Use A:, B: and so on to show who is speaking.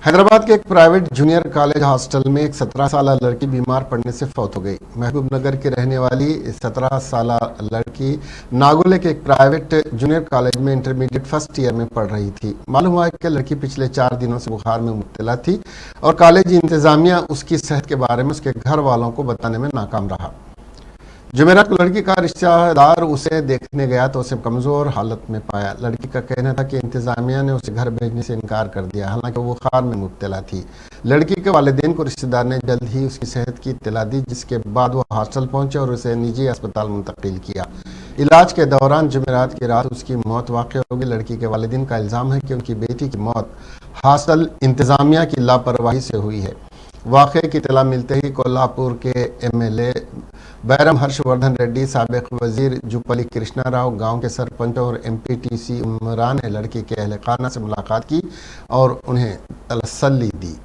A: हैदराबाद के एक private junior college hostel में एक 17 साल लड़की बीमार पड़ने से फौत हो गई। महबूबनगर की रहने वाली 17 साल लड़की नागोले के एक प्राइवेट जूनियर कॉलेज में इंटरमीडिएट फर्स्ट ईयर में पढ़ रही थी। मालूम हुआ कि लड़की पिछले 4 दिनों से बुखार में मुब्तला थी और कॉलेज इंतजामिया उसकी सेहत के बारे में उसके घर वालों को बताने में नाकाम रहा। जुमेरात को लड़की का रिश्तेदार उसे देखने गया तो उसे कमज़ोर हालत में पाया। लड़की का कहना था कि इंतज़ामिया ने उसे घर भेजने से इनकार कर दिया, हालांकि वो बुखार में मुब्तला थी। लड़की के वालिदैन को रिश्तेदार ने जल्द ही उसकी सेहत की इत्तला दी, जिसके बाद वो हॉस्टल पहुंचे और उसे निजी अस्पताल मुंतकिल किया। इलाज के दौरान जुमेरात की रात उसकी मौत वाक़ हो गई। लड़की के वालिदैन का इल्ज़ाम है कि उनकी बेटी की मौत हॉस्टल इंतज़ामिया की लापरवाही से हुई है। वाक़े की इत्तला मिलते ही कोल्हापुर के MLA बैरम हर्षवर्धन रेड्डी, साबिक वजीर जुपली कृष्णा राव, गांव के सरपंच और MPTC उमरान ने लड़की के अहल खाना से मुलाकात की और उन्हें तसल्ली दी।